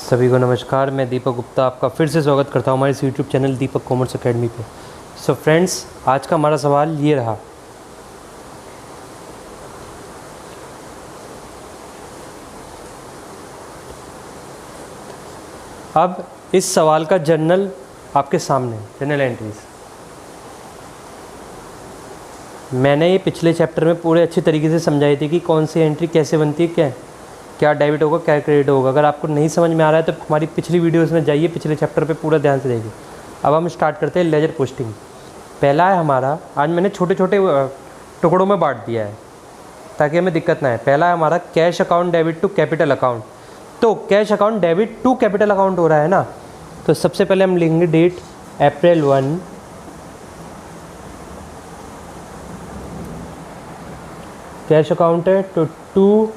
सभी को नमस्कार। मैं दीपक गुप्ता आपका फिर से स्वागत करता हूँ हमारे इस यूट्यूब चैनल दीपक कॉमर्स एकेडमी पे। सो फ्रेंड्स, आज का हमारा सवाल ये रहा। अब इस सवाल का जर्नल आपके सामने, जर्नल एंट्रीज मैंने ये पिछले चैप्टर में पूरे अच्छी तरीके से समझाई थी कि कौन सी एंट्री कैसे बनती है, क्या डेबिट होगा, क्या क्रेडिट होगा। अगर आपको नहीं समझ में आ रहा है तो हमारी पिछली वीडियोस में जाइए, पिछले चैप्टर पे पूरा ध्यान से देखिए। अब हम स्टार्ट करते हैं लेजर पोस्टिंग। पहला है हमारा, आज मैंने छोटे छोटे टुकड़ों में बांट दिया है ताकि हमें दिक्कत ना है। पहला है हमारा cash account debit to capital account. तो cash account debit to capital account हो रहा है ना, तो सबसे पहले हम लिखेंगे डेट अप्रैल 1, कैश अकाउंट है तो टू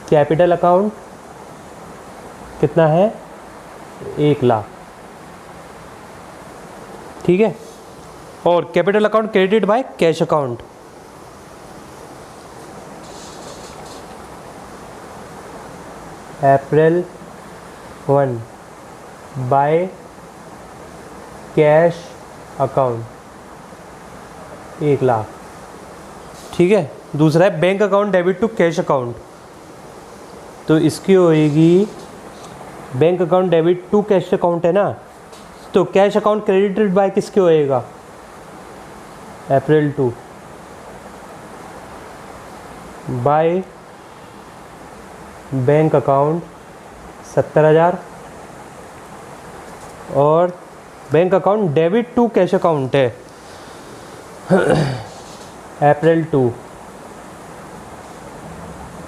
कैपिटल अकाउंट कितना है 1,00,000, ठीक है। और capital account credit by cash account, April 1 by cash account 1,00,000, ठीक है। दूसरा है bank account debit to cash account, तो इसकी होएगी bank account debit to cash account है ना, तो कैश अकाउंट क्रेडिटेड बाय किसके होएगा, अप्रैल 2 बाय बैंक अकाउंट 70,000। और bank account debit to cash account है अप्रैल 2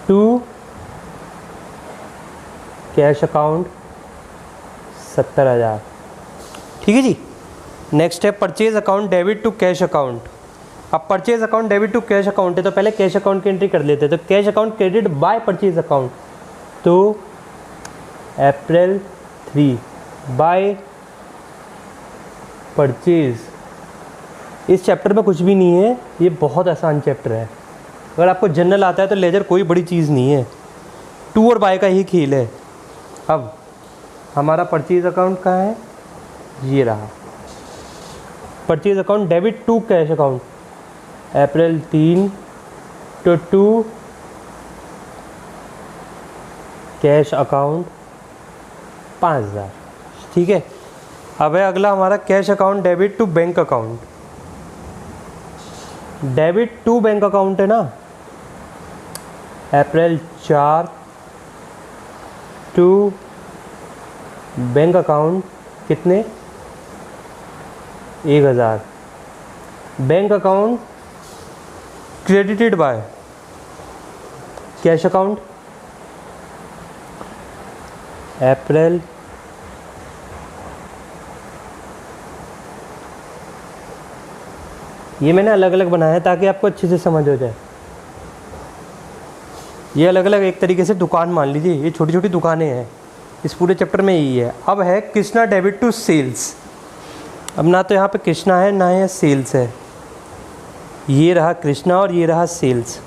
टू कैश अकाउंट 70,000, ठीक है जी। नेक्स्ट है purchase account debit to cash account. अब purchase account debit to cash account है तो पहले कैश अकाउंट की एंट्री कर लेते हैं। तो cash account credit bye purchase account, तो अप्रैल 3 बाय परचेज। इस चैप्टर में कुछ भी नहीं है, ये बहुत आसान चैप्टर है। अगर आपको जनरल आता है तो लेजर कोई बड़ी चीज़ नहीं है, टू और बाय का ही खेल है। अब हमारा परचेज अकाउंट कहाँ है, ये रहा purchase account debit to cash account, April 3 तो टू कैश अकाउंट 5,000, ठीक है। अब है अगला हमारा cash account debit to bank account. Debit to bank account है ना, अप्रैल 4 टू बैंक अकाउंट कितने 1,000। Bank account credited by cash account, April ये मैंने अलग अलग बनाया है ताकि आपको अच्छे से समझ हो जाए। ये अलग अलग एक तरीके से दुकान मान लीजिए, ये छोटी छोटी दुकानें हैं, इस पूरे चैप्टर में यही है। अब है कृष्णा डेबिट टू सेल्स। अब ना तो यहाँ पे कृष्णा है ना यहाँ सेल्स है, ये रहा कृष्णा और ये रहा सेल्स।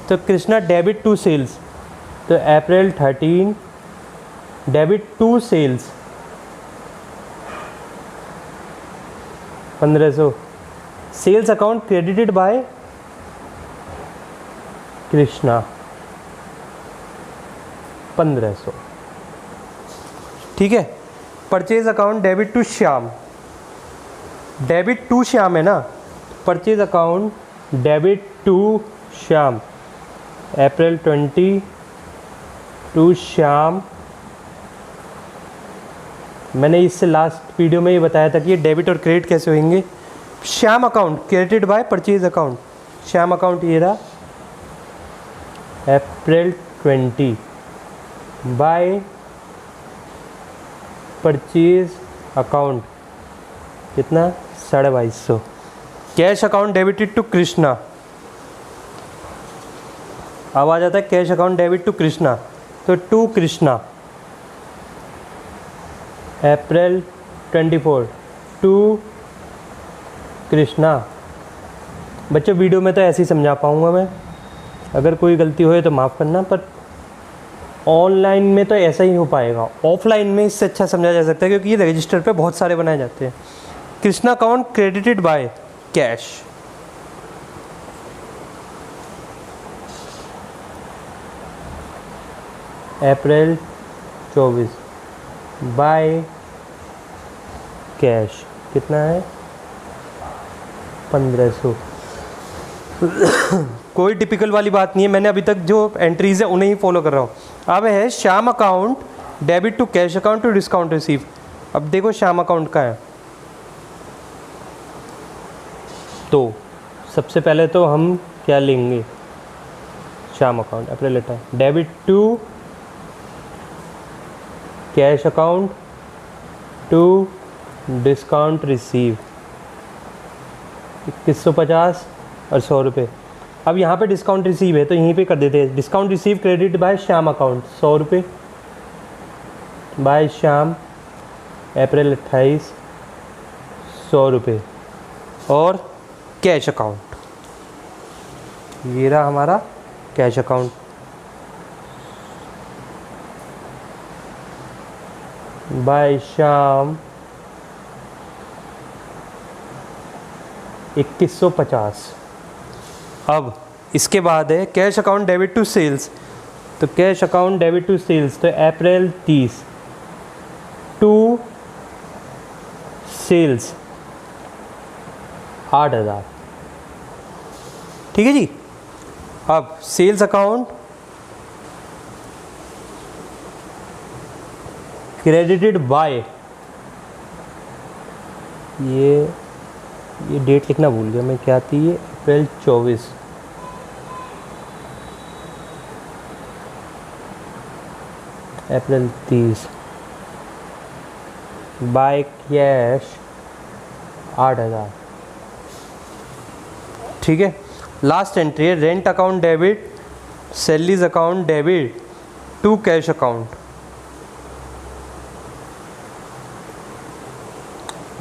तो कृष्णा डेबिट टू सेल्स, तो April 13 debit to sales 1,500। Sales account credited by Krishna 1,500, ठीक है। Purchase account debit to Shyam, debit to Shyam है ना, purchase account debit to Shyam April 20 to Shyam. मैंने इससे लास्ट वीडियो में ये बताया था कि ये डेबिट और क्रेडिट कैसे होंगे। Shyam account credited by purchase account, Shyam account ये रहा अप्रैल 20 बाय परचेज अकाउंट कितना 2,250। Cash account debited to Krishna, अब आ जाता है cash account debit to Krishna, तो to Krishna April 24 to Krishna. बच्चों वीडियो में तो ऐसे ही समझा पाऊँगा मैं, अगर कोई गलती होए तो माफ़ करना, पर ऑनलाइन में तो ऐसा ही हो पाएगा, ऑफलाइन में इससे अच्छा समझा जा सकता है क्योंकि ये रजिस्टर पे बहुत सारे बनाए जाते हैं। Krishna account credited by cash, April 24 by cash कितना है 1500। कोई टिपिकल वाली बात नहीं है, मैंने अभी तक जो एंट्रीज है उन्हें ही फॉलो कर रहा हूँ। अब है Shyam account debit to cash account to discount receive. अब देखो श्याम अकाउंट का है, तो सबसे पहले तो हम क्या लेंगे, Shyam account April later debit to cash account to discount receive 2150 और 100 रुपये। अब यहाँ पे डिस्काउंट रिसीव है तो यहीं पे कर देते हैं, discount receive credit by Shyam account 100 रुपये बाय श्याम अप्रैल 28 100 रुपये। और कैश अकाउंट, ये रहा हमारा कैश अकाउंट, बाय श्याम 2150। अब इसके बाद है cash account debit to sales, तो cash account debit to sales तो अप्रैल 30 टू सेल्स 8000, ठीक है जी। अब सेल्स अकाउंट क्रेडिटेड बाय, ये डेट लिखना भूल गया मैं, क्या थी ये, अप्रैल 24 अप्रैल 30 बाय कैश 8000, ठीक है। लास्ट एंट्री है rent account debit salaries account debit to cash account,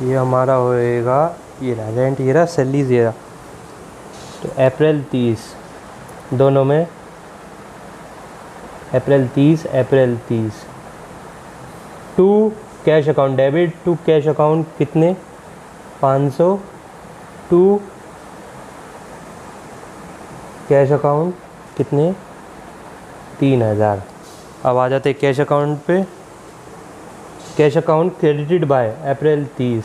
ये हमारा होएगा, ये रहा रेंट, ये रहा सैलरीज, ये रहा, तो अप्रैल 30 दोनों में April 30 to cash account debit to cash account कितने 500 टू कैश अकाउंट कितने 3000। अब आ जाते कैश अकाउंट पे, cash account credited by April 30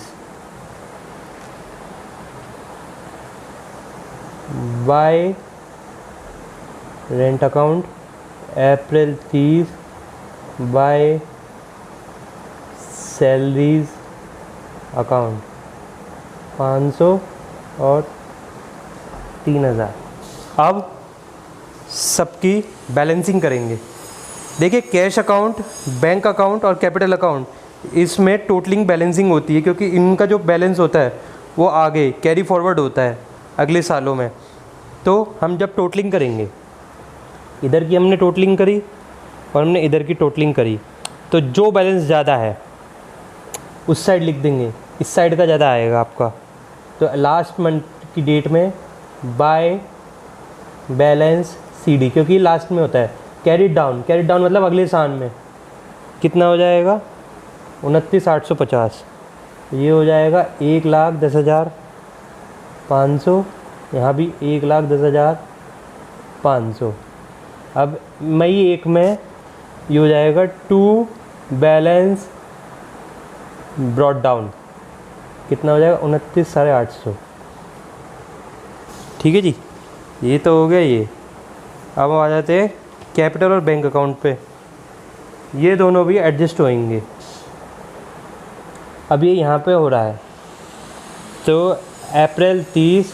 by rent account April 30 by salaries account 500 और 3000। अब सबकी बैलेंसिंग करेंगे। देखिए कैश अकाउंट, बैंक अकाउंट और कैपिटल अकाउंट, इसमें टोटलिंग बैलेंसिंग होती है क्योंकि इनका जो बैलेंस होता है वो आगे कैरी फॉरवर्ड होता है अगले सालों में। तो हम जब टोटलिंग करेंगे, इधर की हमने टोटलिंग करी और हमने इधर की टोटलिंग करी, तो जो बैलेंस ज़्यादा है उस साइड लिख देंगे, इस साइड का ज़्यादा आएगा आपका। तो लास्ट मंथ की डेट में बाय बैलेंस CD, क्योंकि लास्ट में होता है। कैरी डाउन मतलब अगले साल में कितना हो जाएगा 29,850, ये हो जाएगा 1,10,500, यहाँ भी 1,10,500। अब मई 1 में ये हो जाएगा टू बैलेंस ब्रॉड डाउन, कितना हो जाएगा 29,850, ठीक है जी। ये तो हो गया ये। अब आ जाते हैं कैपिटल और बैंक अकाउंट पे, ये दोनों भी एडजस्ट होंगे। अब ये यहाँ पे हो रहा है, तो April 30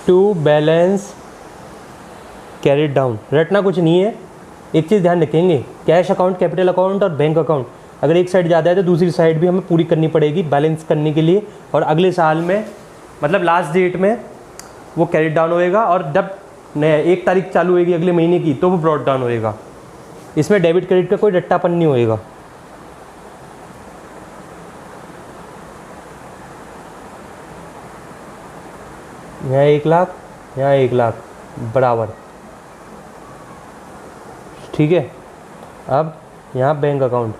to balance carried down, रटना कुछ नहीं है। एक चीज़ ध्यान रखेंगे, कैश अकाउंट, कैपिटल अकाउंट और बैंक अकाउंट, अगर एक साइड ज़्यादा है तो दूसरी साइड भी हमें पूरी करनी पड़ेगी बैलेंस करने के लिए। और अगले साल में मतलब लास्ट डेट में वो कैरिड डाउन होएगा, और जब 1 तारीख चालू होएगी अगले महीने की तो वो ब्रॉड डाउन होएगा। इसमें डेबिट क्रेडिट का कोई रट्टापन नहीं होएगा। यहाँ 1 लाख, यहाँ 1 लाख बराबर, ठीक है। अब यहाँ बैंक अकाउंट,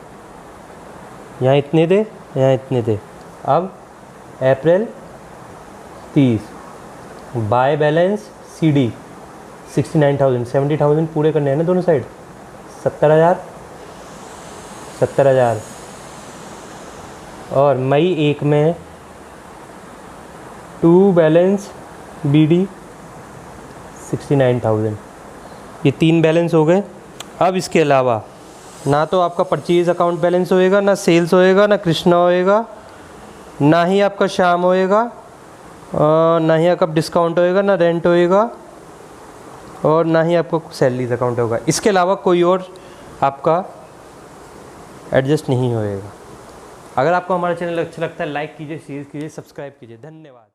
यहाँ इतने थे, यहाँ इतने थे। अब अप्रैल 30, बाय बैलेंस CD 69,000, 70,000 पूरे करने हैं ना दोनों साइड, 70,000। और मई 1 में टू बैलेंस BD 69,000। ये 3 बैलेंस हो गए। अब इसके अलावा ना तो आपका परचेज अकाउंट बैलेंस होएगा, ना सेल्स होएगा, ना कृष्णा होएगा, ना ही आपका श्याम होएगा, ना ही आपका डिस्काउंट होएगा, ना रेंट होएगा, और ना ही आपको सैलरीज अकाउंट होगा। इसके अलावा कोई और आपका एडजस्ट नहीं होएगा। अगर आपको हमारा चैनल अच्छा लगता है लाइक कीजिए, शेयर कीजिए, सब्सक्राइब कीजिए। धन्यवाद।